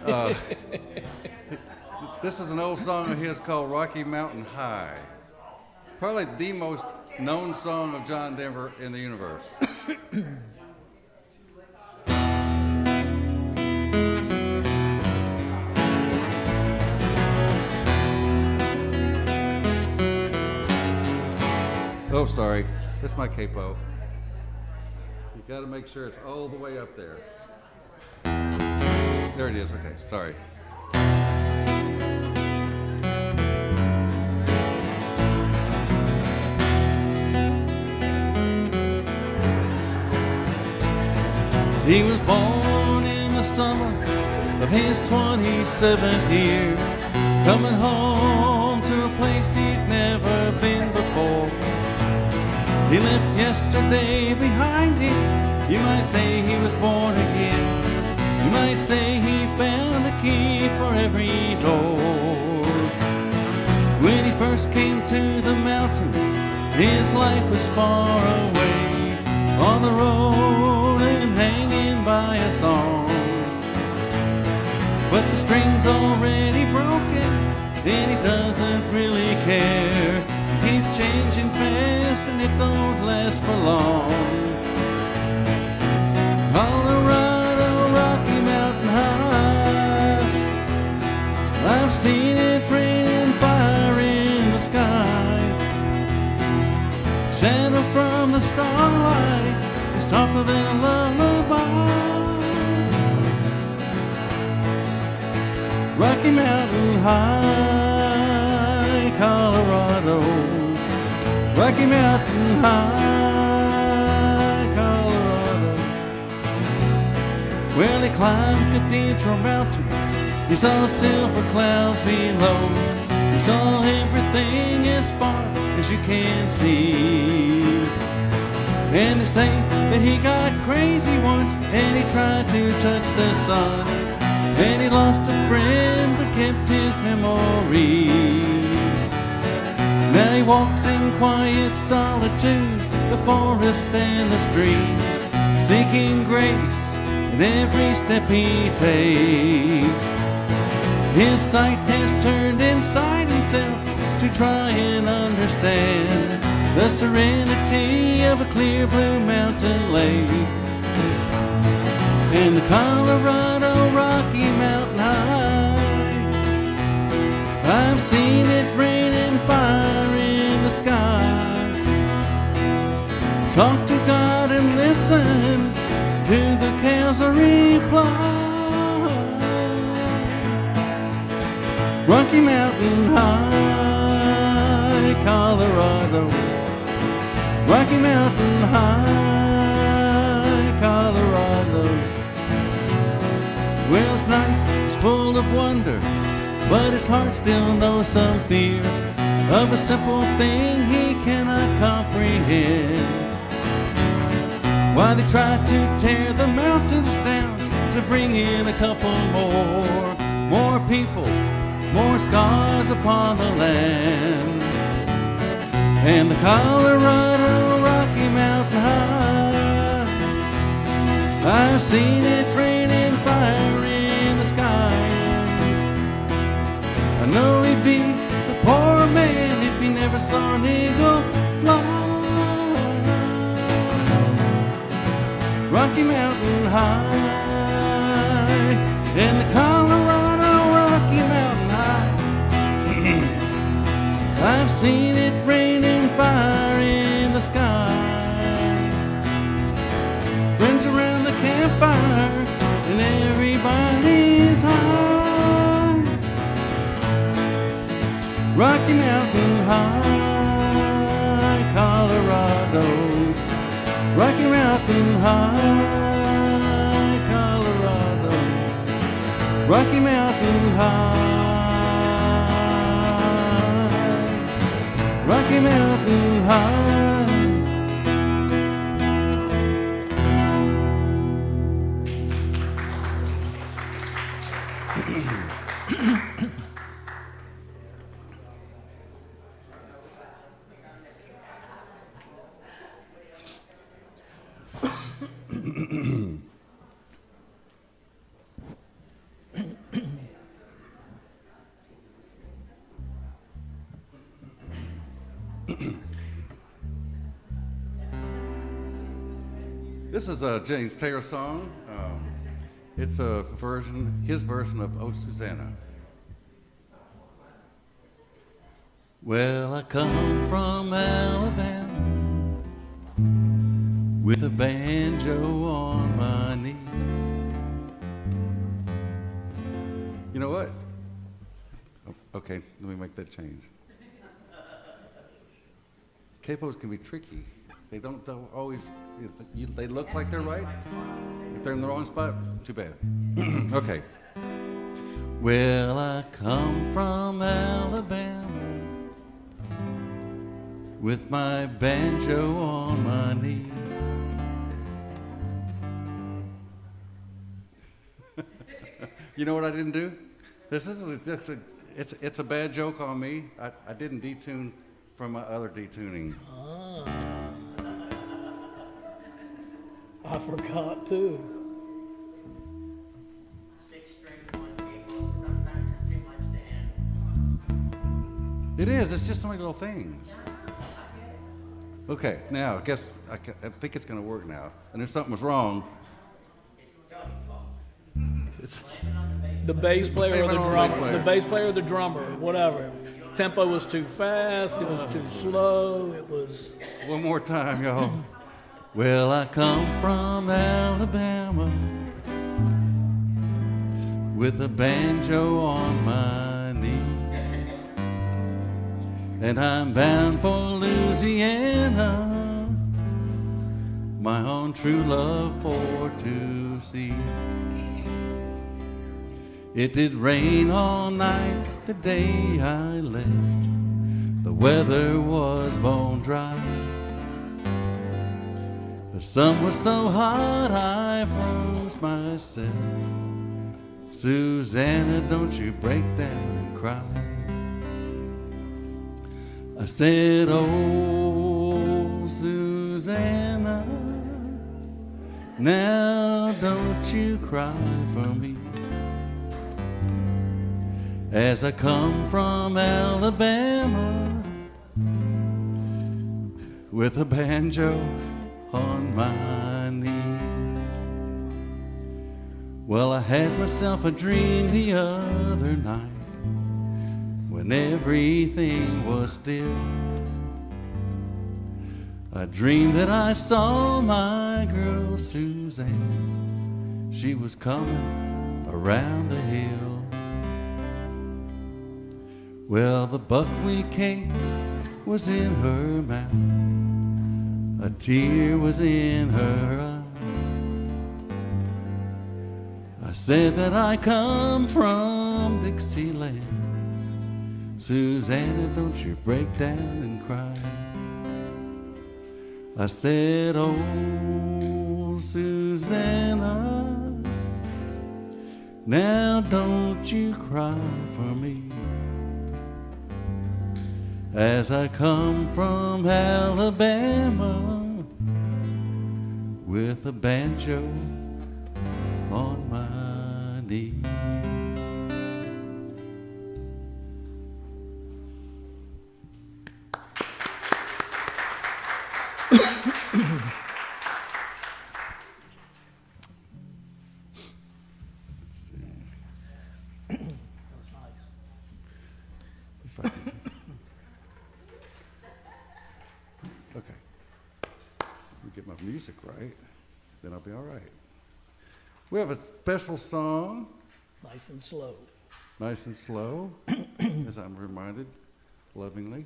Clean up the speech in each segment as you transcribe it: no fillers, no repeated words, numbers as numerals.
Uh, this is an old song of his called Rocky Mountain High. Probably the most known song of John Denver in the universe. Oh, sorry. That's my capo. You got to make sure it's all the way up there. There it is. Okay, sorry. He was born in the summer of his 27th year, coming home to a place he'd never been before. He left yesterday behind him. You might say he was born again. You might say he found a key for every door. When he first came to the mountains, his life was far away, on the road and hanging by a song. But the string's already broken, and he doesn't really care. He's changing fast and it don't last for long. Colorado, Rocky Mountain High, I've seen it rain and fire in the sky. Shadow from the starlight is softer than a lullaby. Rocky Mountain High, Colorado. Rocky Mountain High, Colorado. Well, he climbed Cathedral Mountains. He saw silver clouds below. He saw everything as far as you can see. And they say that he got crazy once, and he tried to touch the sun, and he lost a friend but kept his memory. Now he walks in quiet solitude, the forest and the streams, seeking grace in every step he takes. His sight has turned inside himself to try and understand the serenity of a clear blue mountain lake. In the Colorado Rocky Mountain High, I've seen it rain and fire in the sky. Talk to God and listen to the cows reply. Rocky Mountain High, Colorado. Rocky Mountain High, Colorado. Well, his life is full of wonder, but his heart still knows some fear of a simple thing he cannot comprehend. Why they try to tear the mountains down to bring in a couple more people, more scars upon the land. And the Colorado Rocky Mountain High, I've seen it rain and fire in the sky. I know he'd be a poor man if he never saw an eagle fly. Rocky Mountain High, and the Colorado Rocky Mountain High, I've seen it rain and fire in the sky. Friends around the campfire and everybody's high. Rocky Mountain High, Colorado. Rocky Mountain High, Colorado. Rocky Mountain High, Rocky Mountain High. This is a James Taylor song. It's a version, his version of Oh Susanna. Well, I come from Alabama with a banjo on my knee. You know what? Okay, let me make that change. Capos can be tricky. They don't always, they look like they're right. If they're in the wrong spot, too bad. Okay. Well, I come from Alabama with my banjo on my knee. You know what I didn't do? It's a bad joke on me. I didn't detune from my other detuning. I forgot too. 6-string on people, sometimes it's too much to handle. It is. It's just so many little things. Okay, now I think it's going to work now. And if something was wrong, it's The bass player or the Blame it on the bass drummer. player. The bass player or the drummer, whatever. Tempo was too fast, it was too slow, it was... one more time, y'all. Well, I come from Alabama with a banjo on my knee, and I'm bound for Louisiana, my own true love for to see. It did rain all night the day I left. The weather was bone dry. The sun was so hot I froze myself. Susanna, don't you break down and cry. I said, oh, Susanna, now don't you cry for me. As I come from Alabama with a banjo on my knee. Well, I had myself a dream the other night when everything was still. A dream that I saw my girl Suzanne. She was coming around the hill. Well, the buckwheat cake was in her mouth. A tear was in her eye. I said that I come from Dixieland. Susanna, don't you break down and cry. I said, oh, Susanna, now don't you cry for me. As I come from Alabama with a banjo on my knee. Let's see. If I can. Okay. Let me get my music right, then I'll be all right. We have a special song, Nice and slow. nice and slow, as I'm reminded lovingly.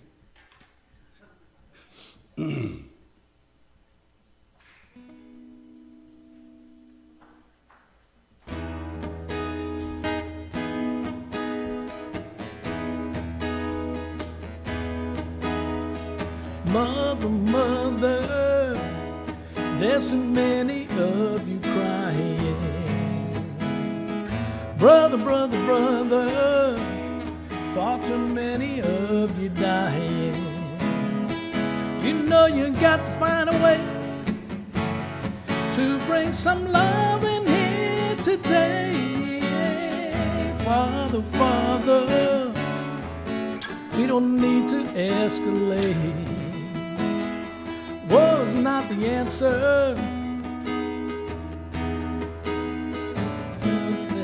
Mother, mother, there's so many of you crying. Brother, brother, brother, far too many of you dying. You know you got to find a way to bring some love in here today. Father, Father, We don't need to escalate. Was not the answer.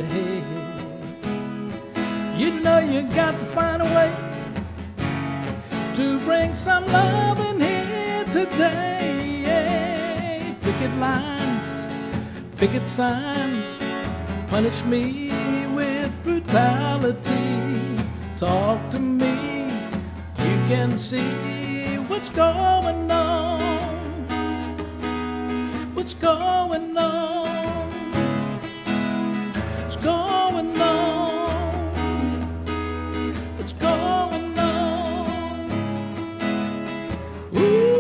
Hey, you know you got to find a way to bring some love in here today. Picket lines, picket signs, punish me with brutality. Talk to me, you can see what's going on. What's going on? What's going on? What's going on? Ooh.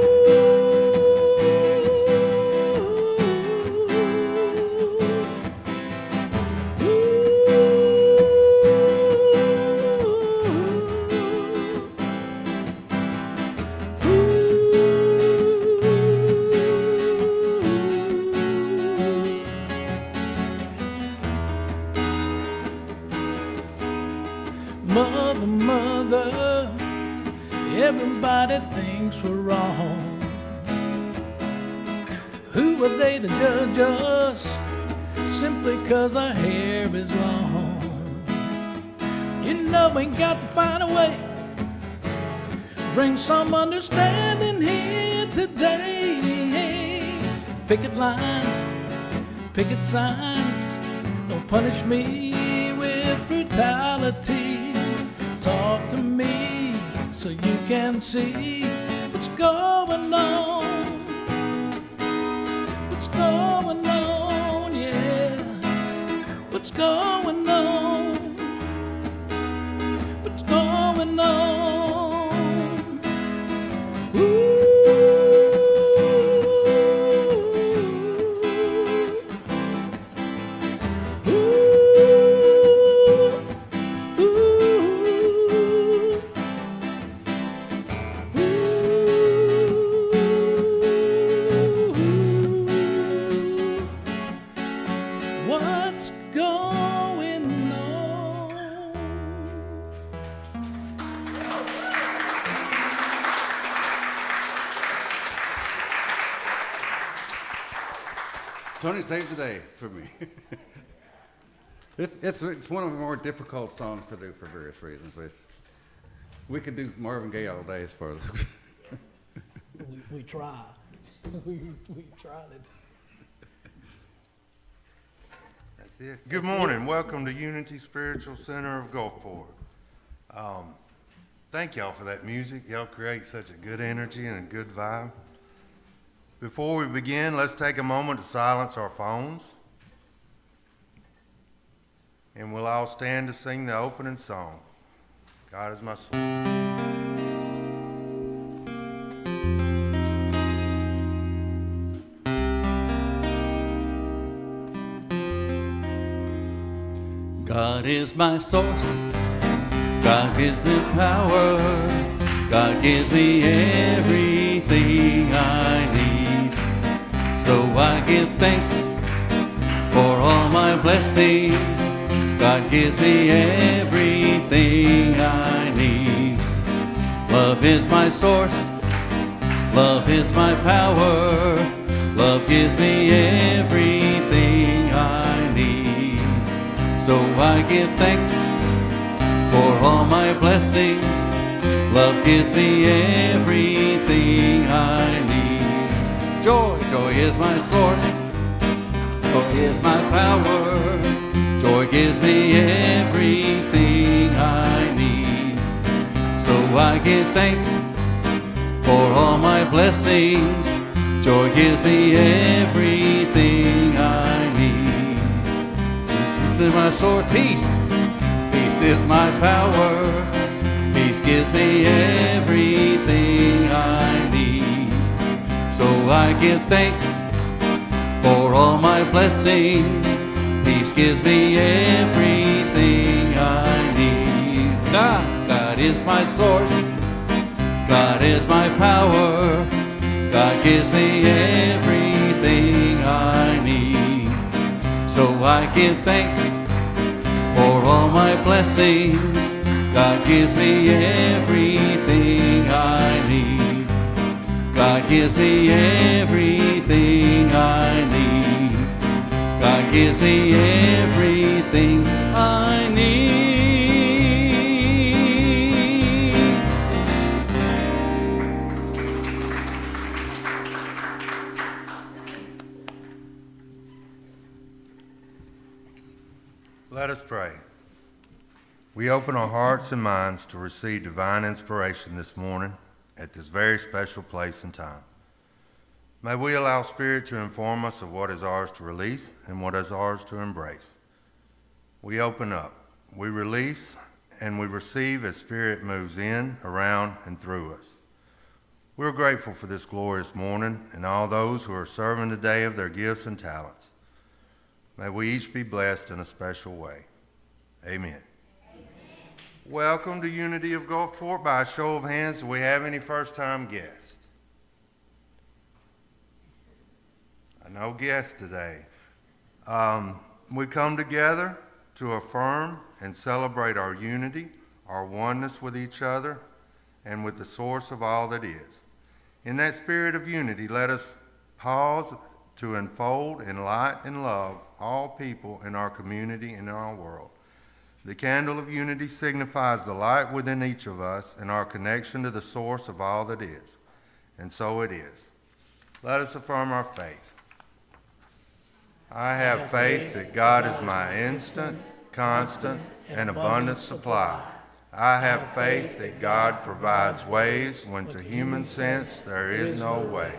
Mother, mother, everybody thinks we're wrong. Who are they to judge us simply 'cause our hair is long? You know we got to find a way, bring some understanding here today. Picket lines, picket signs, don't punish me with brutality. Talk to me so you can see what's going on. What's going on, yeah. What's going on? What's going on? Ooh. What's going on? Tony saved the day for me. It's one of the more difficult songs to do for various reasons. But we could do Marvin Gaye all day as far as We try. we tried it. Good morning. Welcome to Unity Spiritual Center of Gulfport. Thank y'all for that music. Y'all create such a good energy and a good vibe. Before we begin, let's take a moment to silence our phones. And we'll all stand to sing the opening song, God is my source. God is my source, God gives me power, God gives me everything I need. So I give thanks for all my blessings, God gives me everything I need. Love is my source, love is my power, love gives me everything I need. So I give thanks for all my blessings. Love gives me everything I need. Joy, joy is my source. Joy is my power. Joy gives me everything I need. So I give thanks for all my blessings. Joy gives me everything I need. Peace is my source, peace. Peace is my power. Peace gives me everything I need. So I give thanks for all my blessings. Peace gives me everything I need. God is my source. God is my power. God gives me everything I need. So I give thanks for all my blessings. God gives me everything I need. God gives me everything I need. God gives me everything I need. Let us pray. We open our hearts and minds to receive divine inspiration this morning at this very special place and time. May we allow Spirit to inform us of what is ours to release and what is ours to embrace. We open up, we release, and we receive as Spirit moves in, around, and through us. We're grateful for this glorious morning and all those who are serving today of their gifts and talents. May we each be blessed in a special way. Amen. Welcome to Unity of Gulfport. By a show of hands, do we have any first-time guests? No guests today. We come together to affirm and celebrate our unity, our oneness with each other, and with the source of all that is. In that spirit of unity, let us pause to enfold in light and love all people in our community and in our world. The candle of unity signifies the light within each of us and our connection to the source of all that is. And so it is. Let us affirm our faith. I have faith that God is my instant, constant, and abundant supply. I have faith that God provides ways when to human sense there is no way.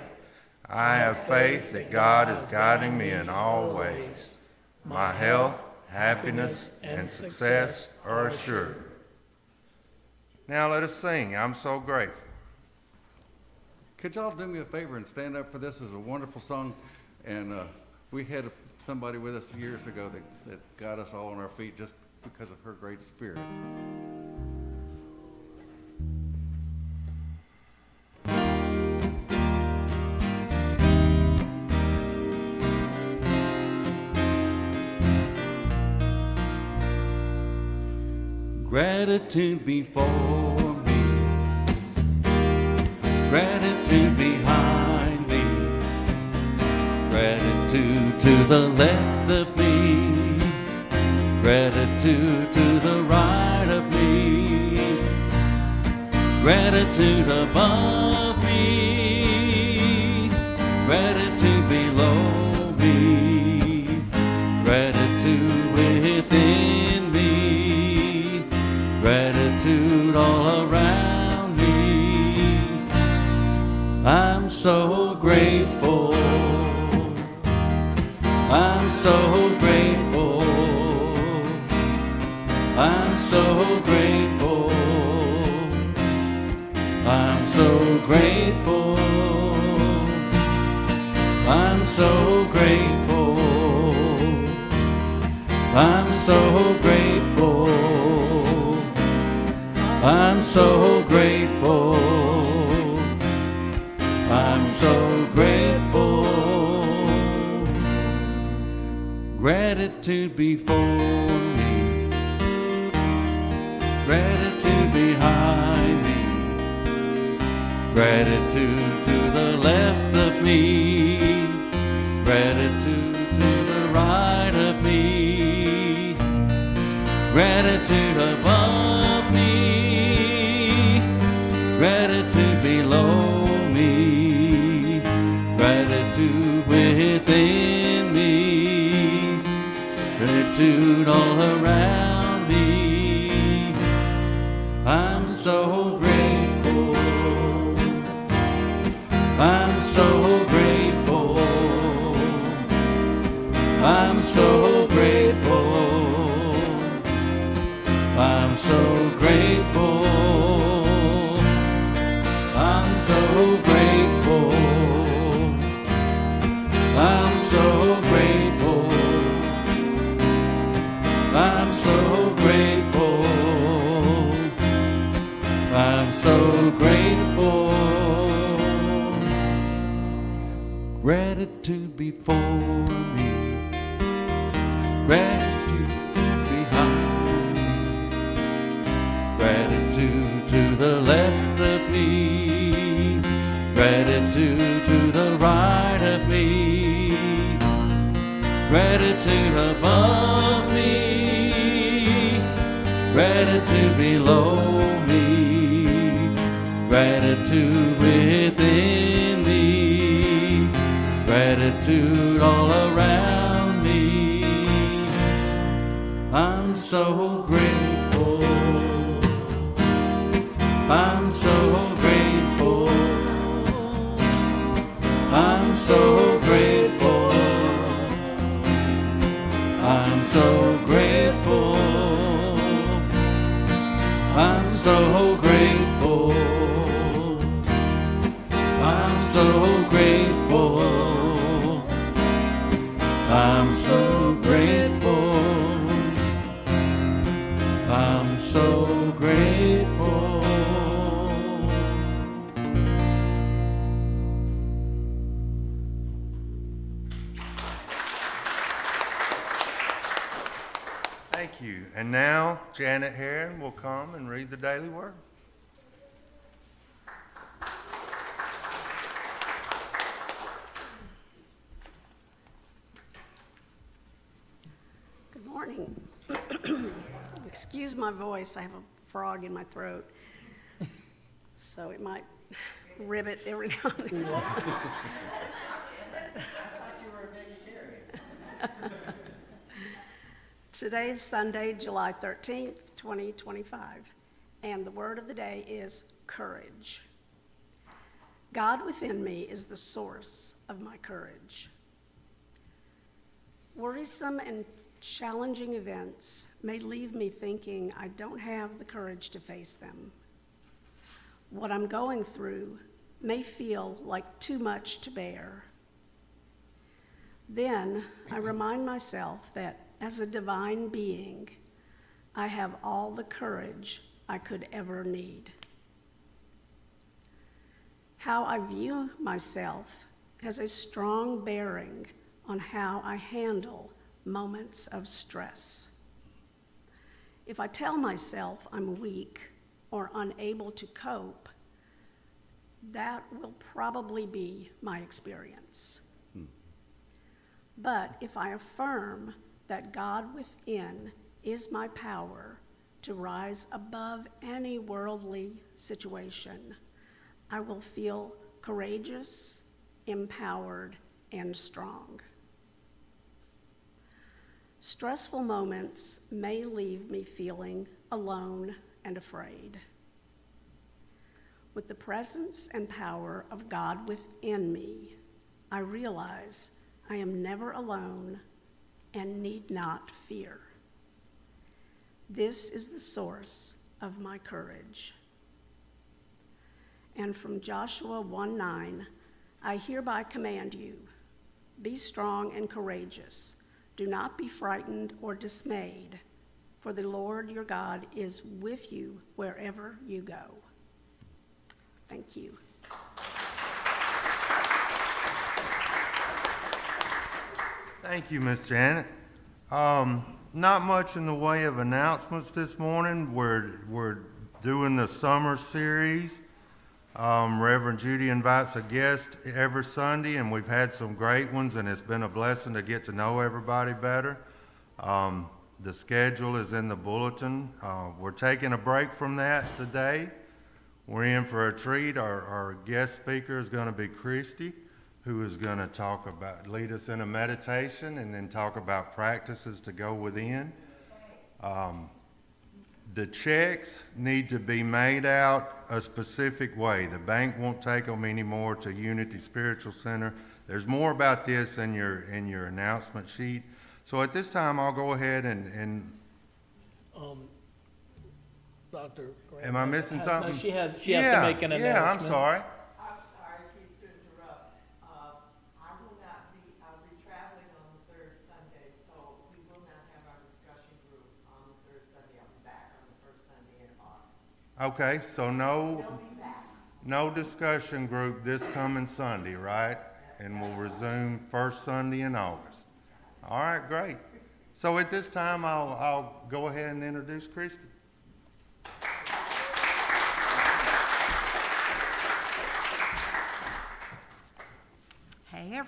I have faith that God is guiding me in all ways. My health, happiness, and success are assured. Now let us sing, I'm so grateful. Could y'all do me a favor and stand up for this? It's a wonderful song, and we had somebody with us years ago that got us all on our feet just because of her great spirit. Gratitude before me, gratitude behind me, gratitude to the left of me, gratitude to the right of me, gratitude above me, gratitude below me, gratitude within me, gratitude all around me. I'm so grateful. I'm so grateful. I'm so grateful. I'm so grateful. I'm so grateful. I'm so grateful. I'm so grateful. I'm so grateful. Gratitude before me, gratitude behind me, gratitude to the left of me, gratitude to the right of me, gratitude above me, gratitude below me, gratitude within me, gratitude all around me. I'm so grateful. I'm so grateful. I'm so grateful. I'm so grateful. I'm so grateful. I'm so grateful. I'm so grateful. I'm so grateful. Gratitude before me, gratitude behind me, Gratitude to the right of me, gratitude above me, gratitude below me, gratitude within me, gratitude all around me. I'm so grateful, I'm so grateful, I'm so grateful, I'm so grateful, I'm so grateful, I'm so grateful, I'm so grateful, I'm so grateful. Thank you. And now Janet Heron will come and read the daily word. Good morning. Excuse my voice, I have a frog in my throat, so it might rivet every now and then. I thought you were a vegetarian. Today is Sunday, July 13th, 2025, and the word of the day is courage. God within me is the source of my courage. Worrisome and challenging events may leave me thinking I don't have the courage to face them. What I'm going through may feel like too much to bear. Then I remind myself that as a divine being, I have all the courage I could ever need. How I view myself has a strong bearing on how I handle moments of stress. If I tell myself I'm weak or unable to cope, that will probably be my experience. But if I affirm that God within is my power to rise above any worldly situation, I will feel courageous, empowered, and strong. Stressful moments may leave me feeling alone and afraid. With the presence and power of God within me, I realize I am never alone and need not fear. This is the source of my courage. And from Joshua 1:9, I hereby command you, be strong and courageous. Do not be frightened or dismayed, for the Lord your God is with you wherever you go. Thank you. Thank you, Miss Janet. Not much in the way of announcements this morning. We're doing the summer series. Reverend Judy invites a guest every Sunday, and we've had some great ones, and it's been a blessing to get to know everybody better. The schedule is in the bulletin. We're taking a break from that today. We're in for a treat. Our guest speaker is going to be Christy, who is going to lead us in a meditation and then talk about practices to go within. The checks need to be made out a specific way. The bank won't take them anymore to Unity Spiritual Center. There's more about this in your announcement sheet. So at this time, I'll go ahead and Dr. Graham am I missing no, something? she has to make an announcement. Yeah, I'm sorry. I'm sorry, keep to interrupt. I'll be traveling on the third Sunday, so we will not have our discussion group on the third Sunday. I'll be back on the first Sunday in August. Okay, so no discussion group this coming Sunday, right? And we'll resume first Sunday in August. All right, great. So at this time, I'll go ahead and introduce Christy.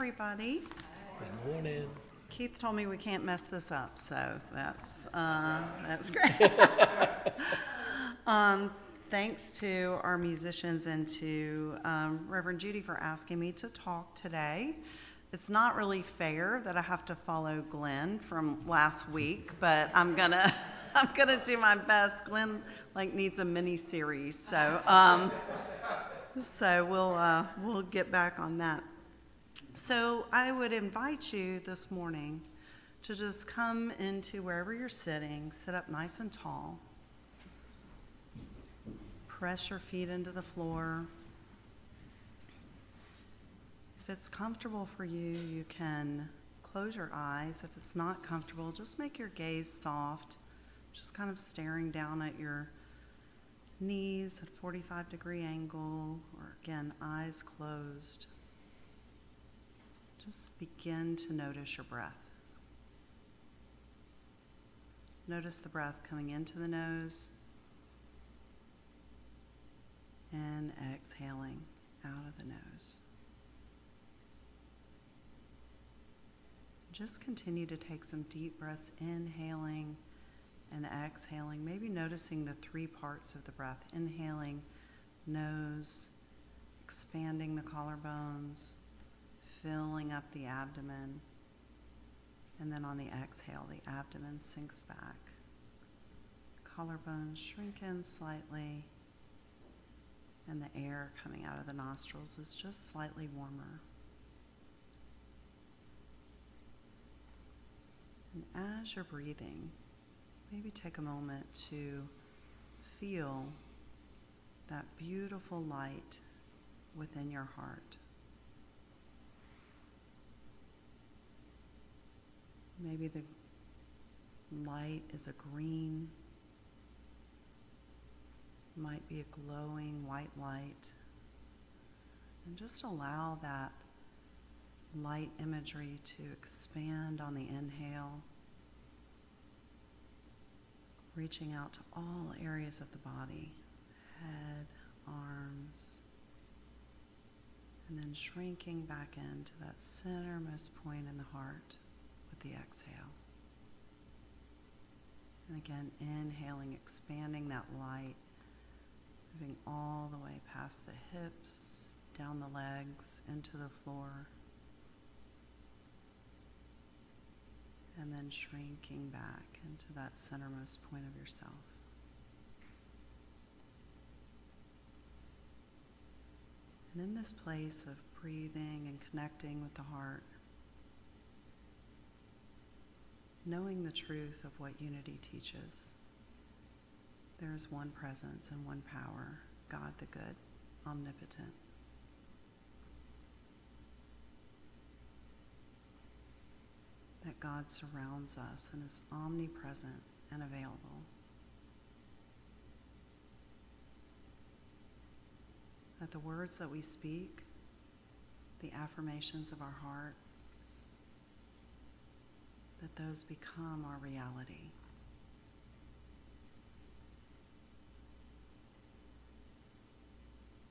everybody. Good morning. Keith told me we can't mess this up, so that's great. Thanks to our musicians and to Reverend Judy for asking me to talk today. It's not really fair that I have to follow Glenn from last week, but I'm gonna do my best. Glenn needs a mini series, so we'll get back on that. So I would invite you this morning to just come into wherever you're sitting, sit up nice and tall. Press your feet into the floor. If it's comfortable for you, you can close your eyes. If it's not comfortable, just make your gaze soft, just kind of staring down at your knees at a 45-degree angle, or again, eyes closed. Just begin to notice your breath. Notice the breath coming into the nose and exhaling out of the nose. Just continue to take some deep breaths, inhaling and exhaling, maybe noticing the three parts of the breath. Inhaling, nose, expanding the collarbones, filling up the abdomen, and then on the exhale, the abdomen sinks back. Collarbones shrinking slightly, and the air coming out of the nostrils is just slightly warmer. And as you're breathing, maybe take a moment to feel that beautiful light within your heart. Maybe the light is a green, might be a glowing white light. And just allow that light imagery to expand on the inhale, reaching out to all areas of the body, head, arms, and then shrinking back into that centermost point in the heart with the exhale. And again, inhaling, expanding that light, moving all the way past the hips, down the legs, into the floor, and then shrinking back into that centermost point of yourself. And in this place of breathing and connecting with the heart, knowing the truth of what unity teaches, there is one presence and one power, God the good, omnipotent. That God surrounds us and is omnipresent and available. That the words that we speak, the affirmations of our heart, that those become our reality.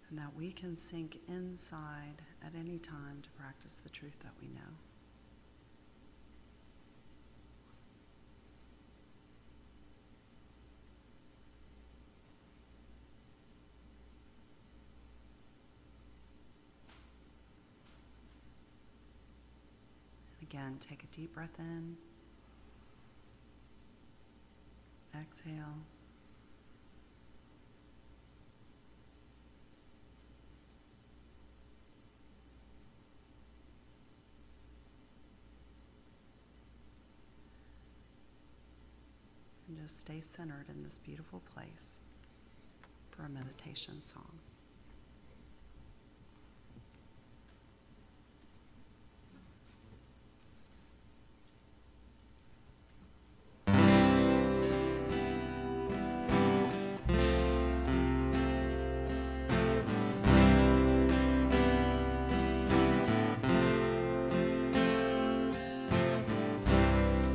And that we can sink inside at any time to practice the truth that we know. Again, take a deep breath in. Exhale. And just stay centered in this beautiful place for a meditation song.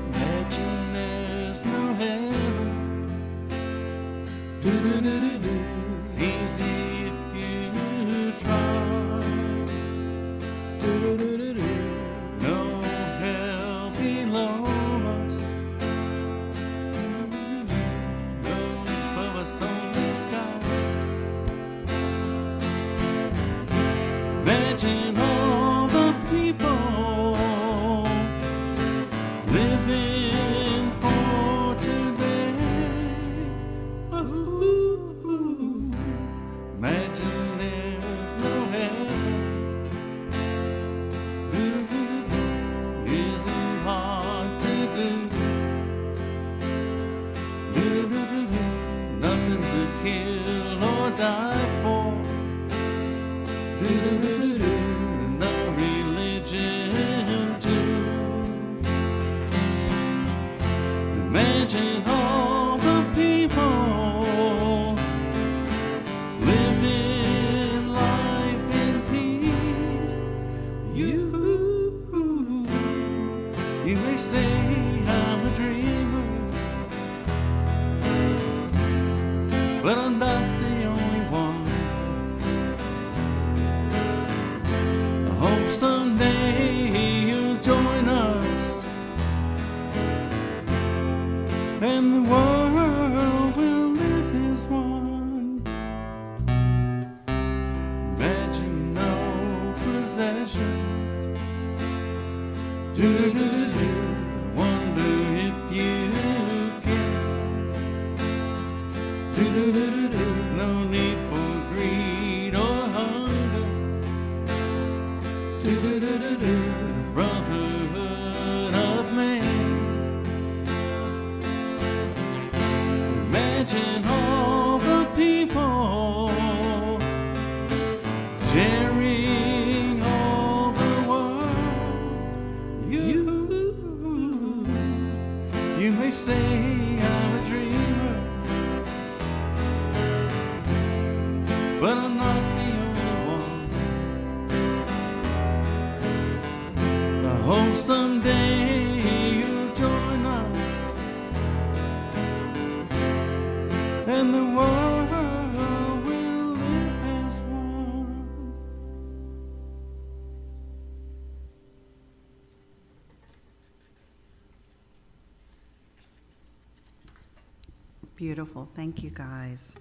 Imagine there's no heaven. It's easy if life for. Do-do-do-do-do, and the religion too. Imagine all the people living life in peace. You may say I'm a dreamer, but I'm not the only one. I hope someday you'll join us, and the world will live as one. Imagine no possessions. Do-do-do-do-do. Wonder if you can. Do-do-do-do-do. No need for greed or hunger. Do-do-do-do-do. Brotherhood of man. Imagine all the people sharing all the world. You may say I'm a dreamer, but I'm not the only one. I hope someday you'll join us, and the world will live as one. Beautiful. Thank you, guys.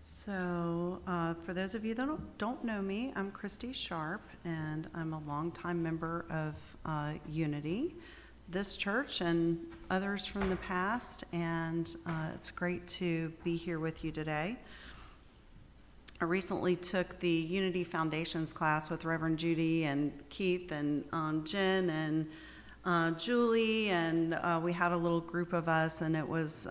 So, for those of you that don't know me, I'm Christy Sharp, and I'm a longtime member of Unity, this church and others from the past, and it's great to be here with you today. I recently took the Unity Foundations class with Reverend Judy and Keith and Jen and Julie, and we had a little group of us, and it was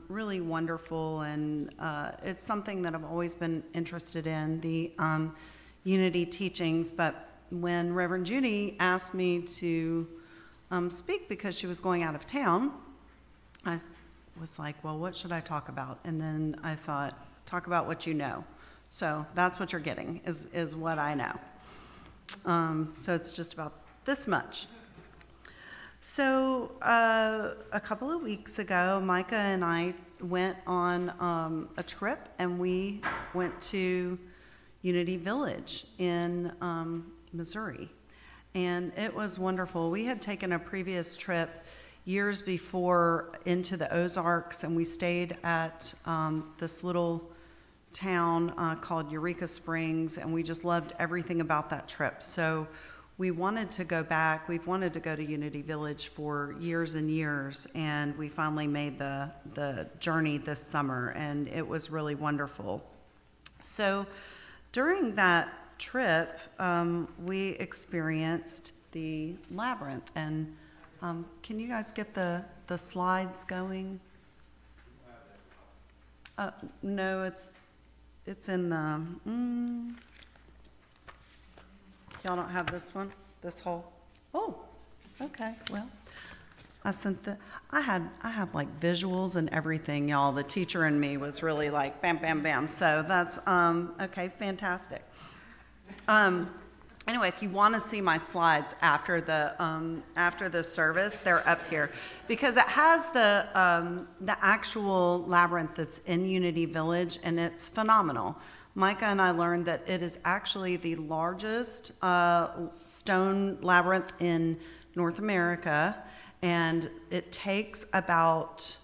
really wonderful, and it's something that I've always been interested in, the Unity teachings. But when Reverend Judy asked me to speak because she was going out of town, I was like, well, what should I talk about? And then I thought, talk about what you know. So that's what you're getting, is what I know. So it's just about this much. So a couple of weeks ago, Micah and I went on a trip, and we went to Unity Village in Missouri. And it was wonderful. We had taken a previous trip years before into the Ozarks, and we stayed at this little town called Eureka Springs, and we just loved everything about that trip. So we wanted to go back. We've wanted to go to Unity Village for years and years, and we finally made the journey this summer, and it was really wonderful. So during that trip, we experienced the labyrinth, and can you guys get the slides going? No, it's in the, y'all don't have this one, this whole, oh, okay, well, I had like visuals and everything, y'all. The teacher in me was really like bam, bam, bam. So that's, okay, fantastic. Anyway, if you want to see my slides after the service, they're up here, because it has the actual labyrinth that's in Unity Village, and it's phenomenal. Micah and I learned that it is actually the largest stone labyrinth in North America, and it takes about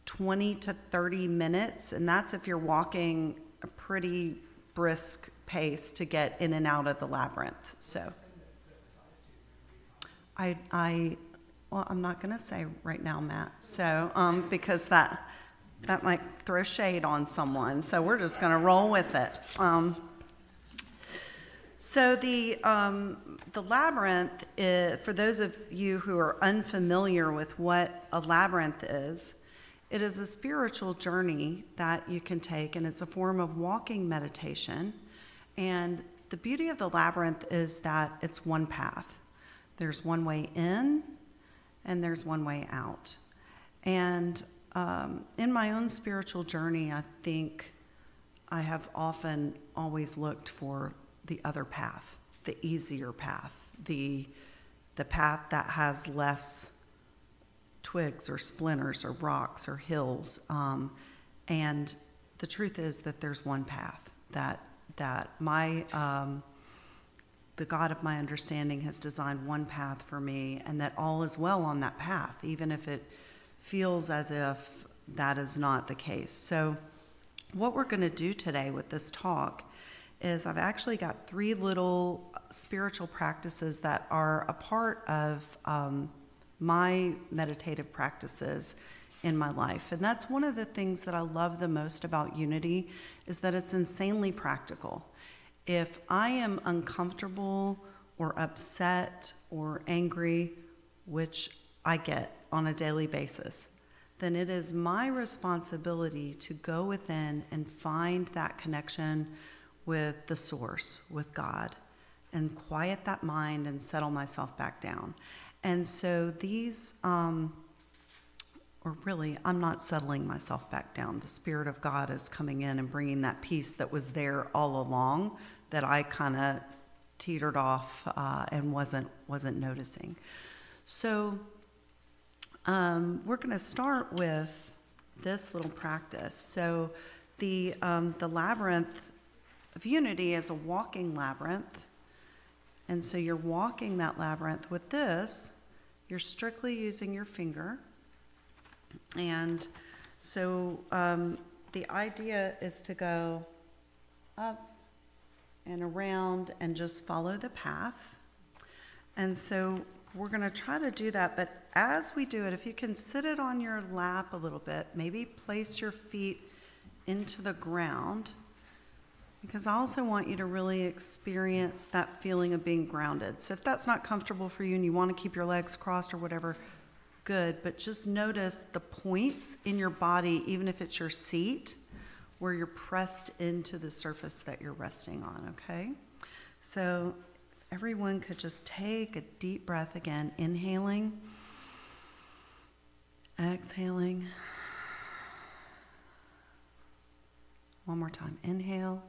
20 to 30 minutes, and that's if you're walking a pretty brisk pace to get in and out of the labyrinth. So well, I'm not going to say right now, Matt, so because that might throw shade on someone, so we're just going to roll with it. So the labyrinth, for those of you who are unfamiliar with what a labyrinth is, It is a spiritual journey that you can take, and it's a form of walking meditation. And the beauty of the labyrinth is that it's one path. There's one way in, and there's one way out. And in my own spiritual journey, I think I have often always looked for the other path, the easier path, the path that has less twigs or splinters or rocks or hills. And the truth is that there's one path that my the God of my understanding has designed one path for me, and that all is well on that path, even if it feels as if that is not the case. So what we're going to do today with this talk is I've actually got 3 little spiritual practices that are a part of my meditative practices in my life. And that's one of the things that I love the most about Unity, is that it's insanely practical. If I am uncomfortable or upset or angry, which I get on a daily basis, then it is my responsibility to go within and find that connection with the source, with God, and quiet that mind and settle myself back down. And so these, or really, I'm not settling myself back down. The Spirit of God is coming in and bringing that peace that was there all along, that I kind of teetered off and wasn't noticing. So we're going to start with this little practice. So the labyrinth of Unity is a walking labyrinth. And so you're walking that labyrinth with this. You're strictly using your finger. And so the idea is to go up and around and just follow the path. And so we're going to try to do that. But as we do it, if you can sit it on your lap a little bit, maybe place your feet into the ground, because I also want you to really experience that feeling of being grounded. So if that's not comfortable for you and you want to keep your legs crossed or whatever, good. But just notice the points in your body, even if it's your seat, where you're pressed into the surface that you're resting on, okay? So if everyone could just take a deep breath again, inhaling, exhaling. One more time, inhale.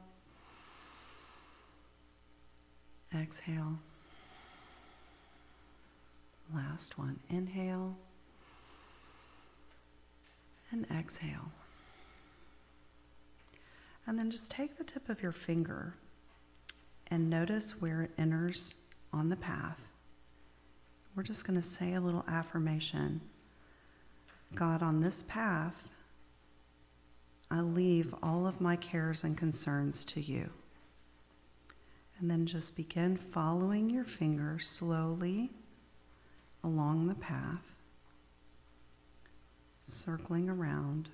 Exhale. Last one. Inhale. And exhale. And then just take the tip of your finger and notice where it enters on the path. We're just going to say a little affirmation. God, on this path, I leave all of my cares and concerns to you. And then just begin following your finger slowly along the path, circling around.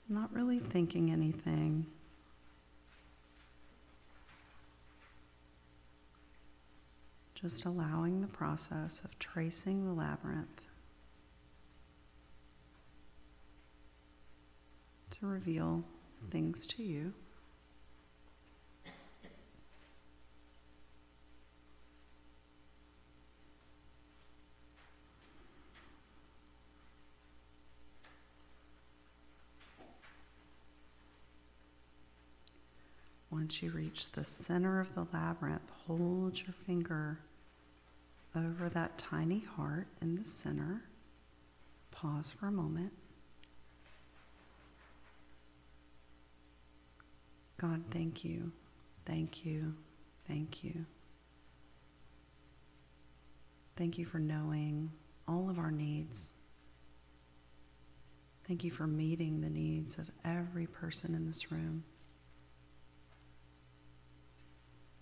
Not really thinking anything. Just allowing the process of tracing the labyrinth to reveal things to you. Once you reach the center of the labyrinth, hold your finger over that tiny heart in the center. Pause for a moment. God, thank you, thank you, thank you. Thank you for knowing all of our needs. Thank you for meeting the needs of every person in this room.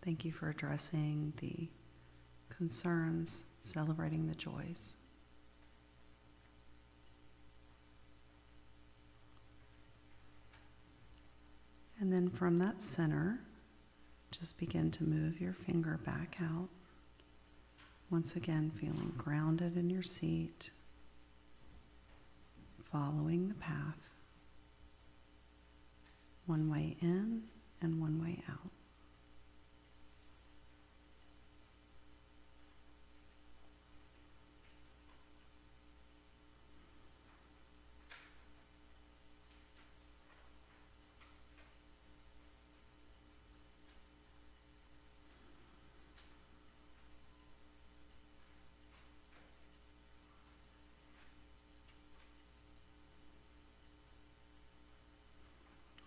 Thank you for addressing the concerns, celebrating the joys. And then from that center, just begin to move your finger back out, Once again, feeling grounded in your seat, following the path, one way in and one way out.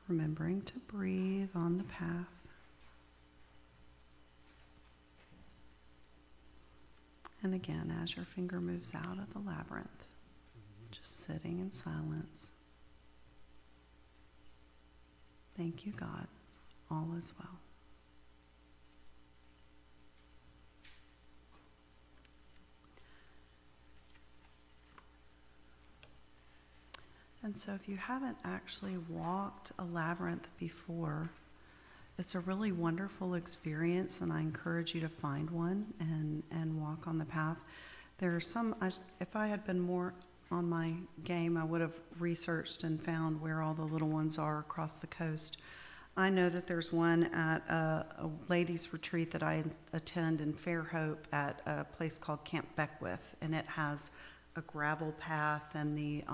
Remembering to breathe on the path. And again, as your finger moves out of the labyrinth, just sitting in silence. Thank you, God. All is well. And so if you haven't actually walked a labyrinth before, it's a really wonderful experience, and I encourage you to find one and walk on the path. There are some, if I had been more on my game, I would have researched and found where all the little ones are across the coast. I know that there's one at a ladies' retreat that I attend in Fairhope at a place called Camp Beckwith, and it has a gravel path, and the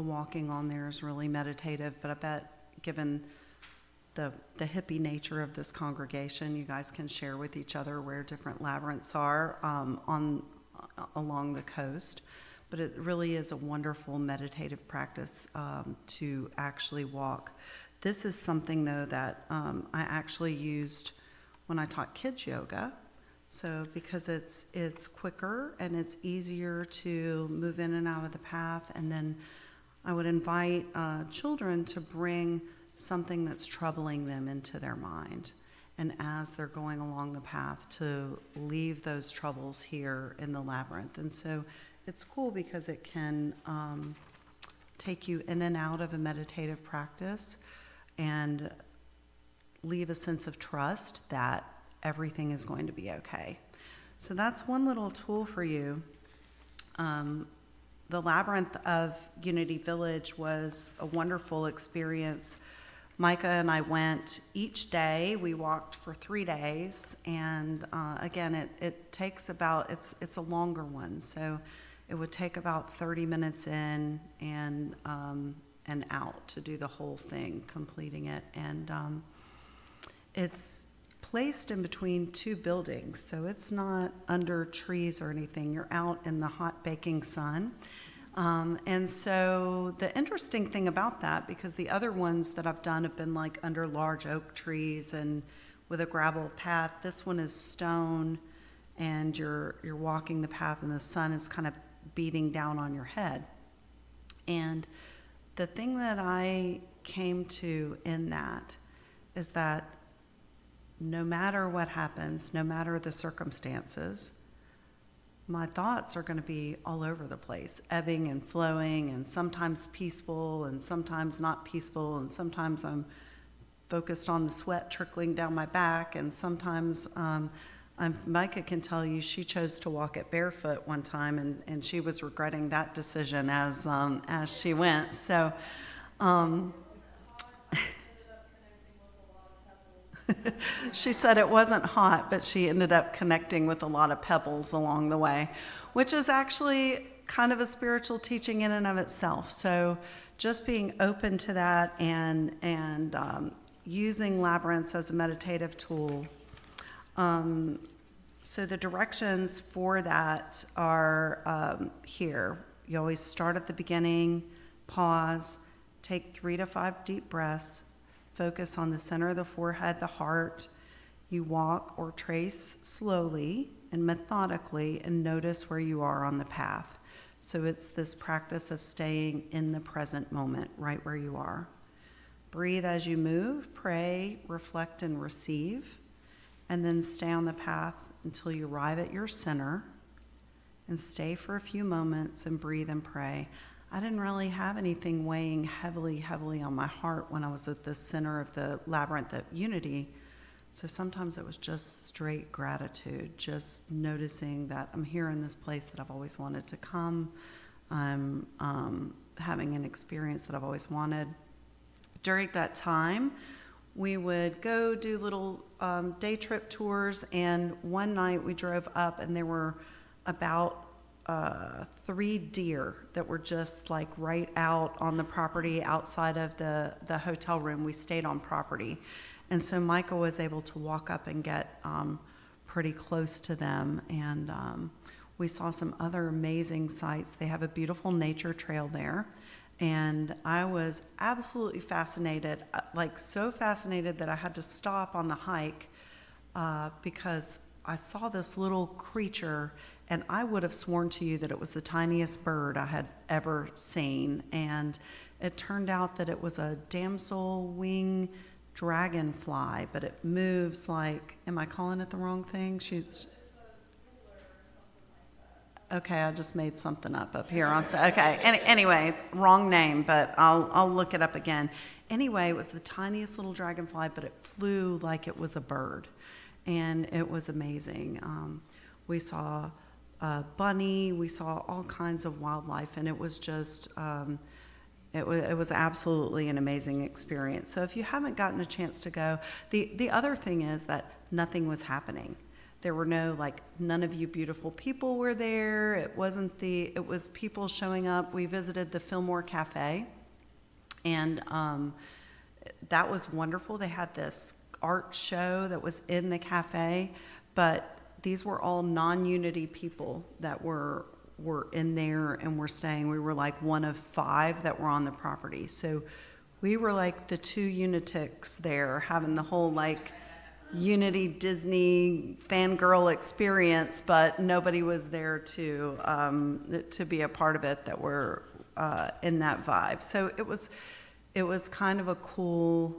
walking on there is really meditative. But I bet, given the hippie nature of this congregation, you guys can share with each other where different labyrinths are along the coast. But it really is a wonderful meditative practice to actually walk. This is something, though, that I actually used when I taught kids yoga. So because it's quicker and it's easier to move in and out of the path, and then I would invite children to bring something that's troubling them into their mind. And as they're going along the path, to leave those troubles here in the labyrinth. And so it's cool because it can take you in and out of a meditative practice and leave a sense of trust that everything is going to be okay. So that's one little tool for you. The Labyrinth of Unity Village was a wonderful experience. Micah and I went each day. We walked for 3 days, and again, it takes about, it's a longer one, so it would take about 30 minutes in and out to do the whole thing, completing it. And it's placed in between 2 buildings, so it's not under trees or anything. You're out in the hot baking sun. And so the interesting thing about that, because the other ones that I've done have been like under large oak trees and with a gravel path, this one is stone, and you're walking the path and the sun is kind of beating down on your head. And the thing that I came to in that is that no matter what happens, no matter the circumstances, my thoughts are going to be all over the place, ebbing and flowing, and sometimes peaceful and sometimes not peaceful, and sometimes I'm focused on the sweat trickling down my back, and sometimes Micah can tell you she chose to walk it barefoot one time, and she was regretting that decision as she went. So she said it wasn't hot, but she ended up connecting with a lot of pebbles along the way, which is actually kind of a spiritual teaching in and of itself. So just being open to that and using labyrinths as a meditative tool. So the directions for that are here. You always start at the beginning, pause, take 3 to 5 deep breaths, focus on the center of the forehead, the heart. You walk or trace slowly and methodically and notice where you are on the path. So it's this practice of staying in the present moment, right where you are. Breathe as you move, pray, reflect, and receive, and then stay on the path until you arrive at your center, and stay for a few moments and breathe and pray. I didn't really have anything weighing heavily on my heart when I was at the center of the labyrinth of Unity. So sometimes it was just straight gratitude, just noticing that I'm here in this place that I've always wanted to come. I'm having an experience that I've always wanted. During that time, we would go do little day trip tours, and one night we drove up and there were about 3 deer that were just like right out on the property outside of the hotel room. We stayed on property. And so Michael was able to walk up and get pretty close to them, and we saw some other amazing sights. They have a beautiful nature trail there, and I was absolutely fascinated, like so fascinated that I had to stop on the hike because I saw this little creature, and I would have sworn to you that it was the tiniest bird I had ever seen, and it turned out that it was a damsel wing dragonfly, but it moves like, am I calling it the wrong thing? Okay, I just made something up here on stage. Okay, anyway, wrong name, but I'll look it up again. Anyway, it was the tiniest little dragonfly, but it flew like it was a bird, and it was amazing. We saw a bunny, we saw all kinds of wildlife, and it was just, it was absolutely an amazing experience. So if you haven't gotten a chance to go, the other thing is that nothing was happening. There were none of you beautiful people were there. It was people showing up. We visited the Fillmore Cafe, and that was wonderful. They had this art show that was in the cafe, but these were all non-Unity people that were in there and were staying. We were like one of 5 that were on the property. So we were like the 2 Unitics there, having the whole like Unity Disney fangirl experience, but nobody was there to be a part of it that were in that vibe. So it was kind of a cool